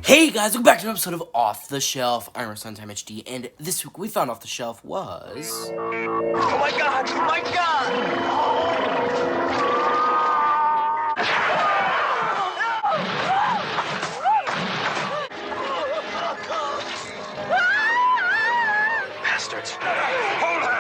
Hey guys, welcome back to an episode of Off the Shelf. I'm Suntime HD, and this week we found off the shelf was... Oh my god! Oh my god! Bastards. Hold her!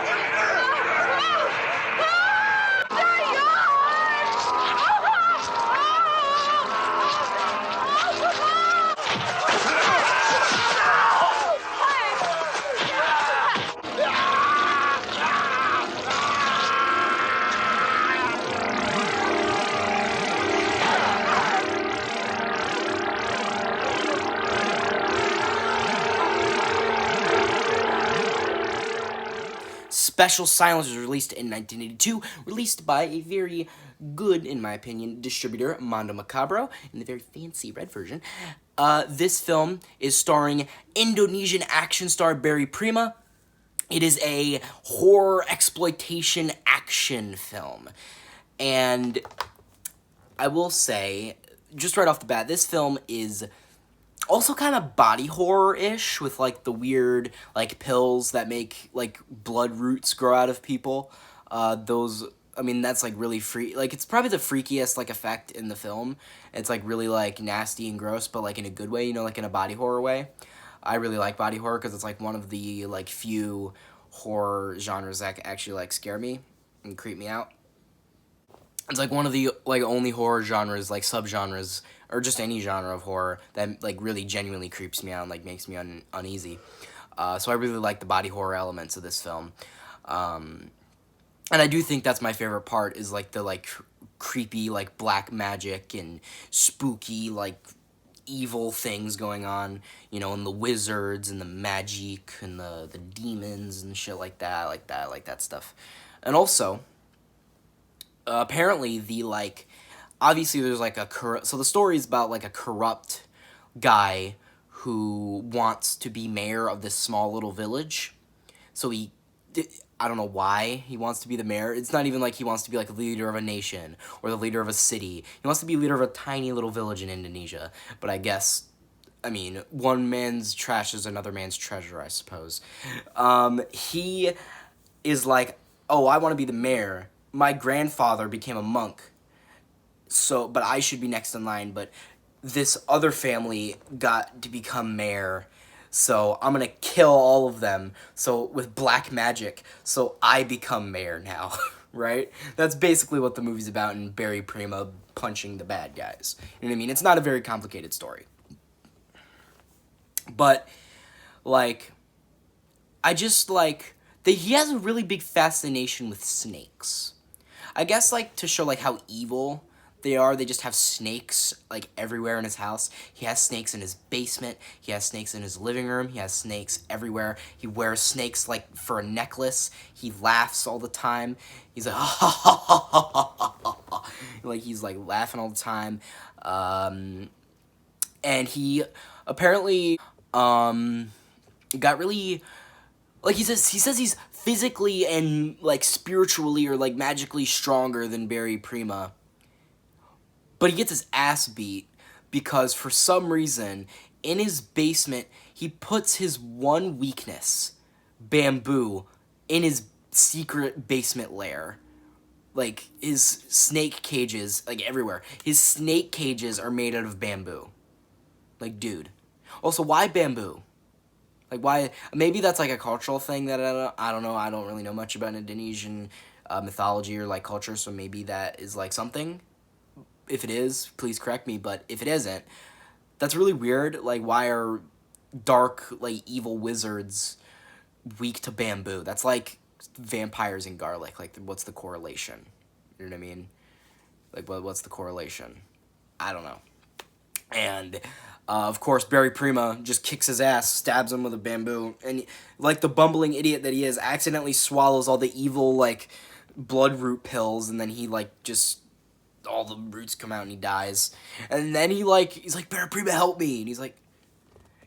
Special Silence was released in 1982, released by a very good, in my opinion, distributor, Mondo Macabro, in the very fancy red version. This film is starring Indonesian action star Prima. It is a horror exploitation action film. And I will say, just right off the bat, this film is also kind of body horror-ish, with, like, the weird, like, pills that make, like, blood roots grow out of people. That's, like, really like, it's probably the freakiest, like, effect in the film. It's, like, really, like, nasty and gross, but, like, in a good way, like, in a body horror way. I really like body horror, because it's, like, one of the, like, few horror genres that actually, like, scare me and creep me out. It's, like, one of the, like, only horror genres, like, subgenres, or just any genre of horror that, like, really genuinely creeps me out and, like, makes me uneasy. So I really like the body horror elements of this film. And I do think that's my favorite part, is, like, the, like, creepy, like, black magic and spooky, like, evil things going on, and the wizards and the magic and the demons and shit like that stuff. And also, apparently obviously there's, like, so the story is about, like, a corrupt guy who wants to be mayor of this small little village. So I don't know why he wants to be the mayor. It's not even like he wants to be, like, a leader of a nation or the leader of a city. He wants to be leader of a tiny little village in Indonesia. But I guess, one man's trash is another man's treasure, I suppose. He is like, oh, I want to be the mayor. My grandfather became a monk. But I should be next in line, but this other family got to become mayor, so I'm gonna kill all of them, with black magic, so I become mayor now, right? That's basically what the movie's about, and Prima punching the bad guys. You know what I mean? It's not a very complicated story. But, like, he has a really big fascination with snakes. I guess, like, to show, like, how evil they just have snakes, like, everywhere in his house. He has snakes in his basement. He has snakes in his living room. He has snakes everywhere. He wears snakes, like, for a necklace. He laughs all the time. He's like, ha ha ha ha ha ha ha. Like, he's, like, laughing all the time. And he apparently, got really, like, he says he's physically and, like, spiritually or, like, magically stronger than Prima. But he gets his ass beat because, for some reason, in his basement, he puts his one weakness, bamboo, in his secret basement lair. Like, his snake cages, like, everywhere. His snake cages are made out of bamboo. Like, dude. Also, why bamboo? Like, why? Maybe that's, like, a cultural thing that I don't know. I don't really know much about Indonesian mythology or, like, culture, so maybe that is, like, something. If it is, please correct me, but if it isn't, that's really weird. Like, why are dark, like, evil wizards weak to bamboo? That's like vampires and garlic. Like, what's the correlation? You know what I mean? Like, what's the correlation? I don't know. And, of course, Prima just kicks his ass, stabs him with a bamboo, and, like the bumbling idiot that he is, accidentally swallows all the evil, like, blood root pills, and then he, like, just... all the roots come out and he dies. And then he's like, Prima, help me. And he's like,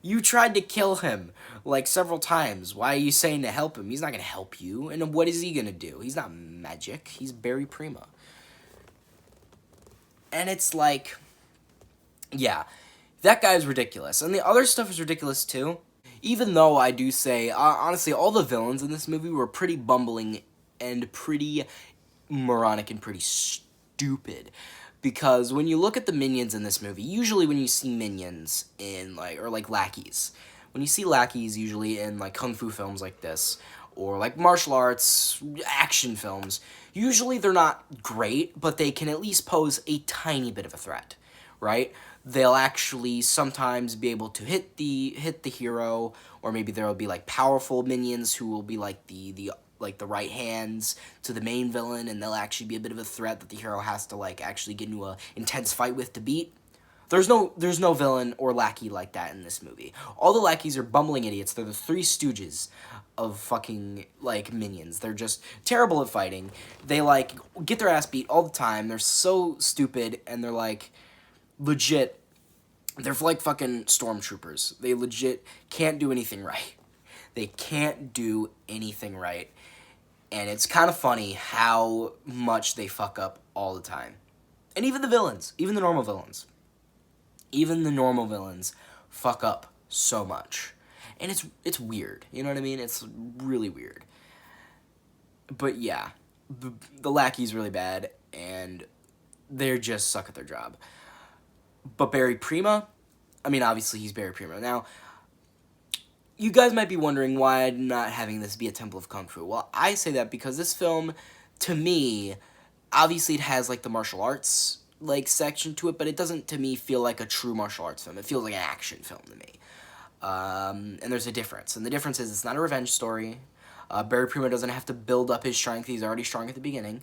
you tried to kill him, like, several times. Why are you saying to help him? He's not going to help you. And what is he going to do? He's not magic. He's Prima. And it's like, yeah, That guy's ridiculous. And the other stuff is ridiculous too. Even though I do say, honestly, all the villains in this movie were pretty bumbling and pretty moronic and pretty stupid. Because when you look at the minions in this movie, usually when you see minions in, like, or like lackeys, when you see lackeys usually in, like, kung fu films like this, or like martial arts action films, usually they're not great, but they can at least pose a tiny bit of a threat, right? They'll actually sometimes be able to hit the hero, or maybe there'll be like powerful minions who will be like the right hands to the main villain, and they'll actually be a bit of a threat that the hero has to like actually get into a intense fight with to beat. There's no villain or lackey like that in this movie. All the lackeys are bumbling idiots. They're the Three Stooges of fucking, like, minions. They're just terrible at fighting. They, like, get their ass beat all the time. They're so stupid, and they're, like, legit. They're like fucking stormtroopers. They legit can't do anything right. They can't do anything right. And it's kind of funny how much they fuck up all the time. And even the villains, even the normal villains. Even the normal villains fuck up so much. And it's weird. You know what I mean? It's really weird. But yeah, the lackey's really bad, and they just suck at their job. But Barry Prima, I mean, obviously he's Barry Prima. Now, you guys might be wondering why I'm not having this be a Temple of Kung Fu. Well, I say that because this film, to me, obviously it has, like, the martial arts, like, section to it, but it doesn't, to me, feel like a true martial arts film. It feels like an action film to me. And there's a difference. And the difference is it's not a revenge story. Barry Prima doesn't have to build up his strength. He's already strong at the beginning.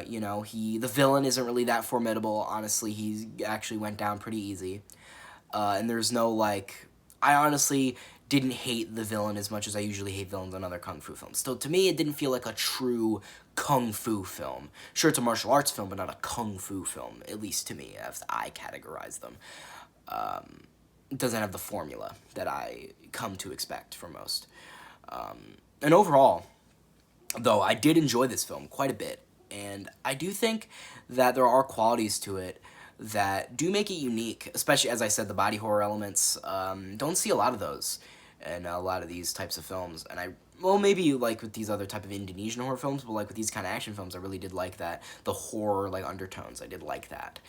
You know, the villain isn't really that formidable. Honestly, he actually went down pretty easy. And there's no, like, I honestly didn't hate the villain as much as I usually hate villains in other kung fu films. Still, to me, it didn't feel like a true kung fu film. Sure, it's a martial arts film, but not a kung fu film, at least to me, as I categorize them. It doesn't have the formula that I come to expect from most. And overall, though, I did enjoy this film quite a bit. And I do think that there are qualities to it that do make it unique, especially, as I said, the body horror elements. Don't see a lot of those in a lot of these types of films. And well, maybe, like, with these other type of Indonesian horror films, but, like, with these kind of action films, I really did like that. The horror, like, undertones, I did like that.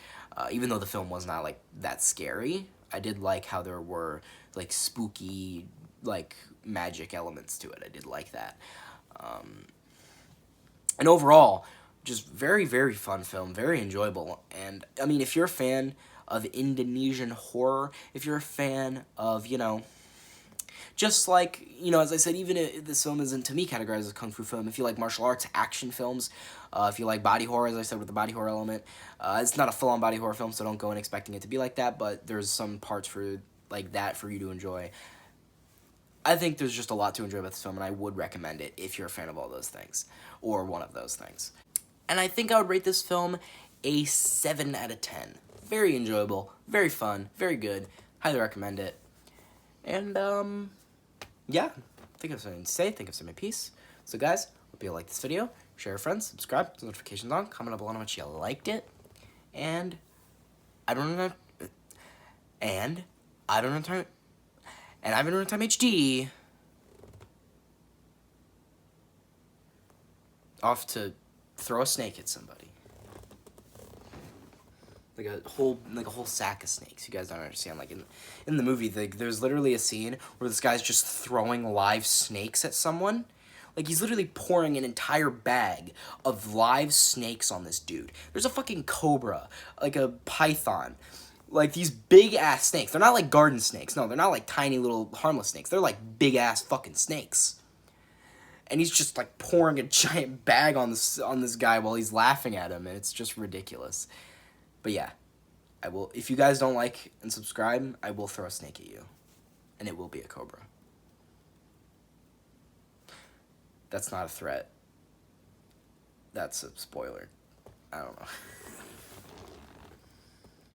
Even though the film was not, like, that scary, I did like how there were, like, spooky, like, magic elements to it. I did like that. And overall, just very, very fun film, very enjoyable. And, I mean, if you're a fan of Indonesian horror, if you're a fan of, you know, just like, you know, as I said, even if this film isn't, to me, categorized as a kung fu film, if you like martial arts, action films, if you like body horror, as I said, with the body horror element, it's not a full-on body horror film, so don't go in expecting it to be like that, but there's some parts for, like, that for you to enjoy. I think there's just a lot to enjoy about this film, and I would recommend it if you're a fan of all those things, or one of those things. And I think I would rate this film a 7 out of 10. Very enjoyable, very fun, very good. Highly recommend it. And, yeah, think of something to say, think of something peace. So, guys, hope you liked this video. Share with friends, subscribe, put notifications on, comment below how much you liked it. And I don't know. And I don't know time. And I've been running Time HD. Off to throw a snake at somebody. Like a whole sack of snakes. You guys don't understand. Like in the movie, there's literally a scene where this guy's just throwing live snakes at someone. Like, he's literally pouring an entire bag of live snakes on this dude. There's a fucking cobra, like a python. Like, these big-ass snakes. They're not like garden snakes. No, they're not like tiny little harmless snakes. They're like big-ass fucking snakes. And he's just, like, pouring a giant bag on this guy while he's laughing at him, and it's just ridiculous. But yeah, I will. If you guys don't like and subscribe, I will throw a snake at you, and it will be a cobra. That's not a threat. That's a spoiler. I don't know.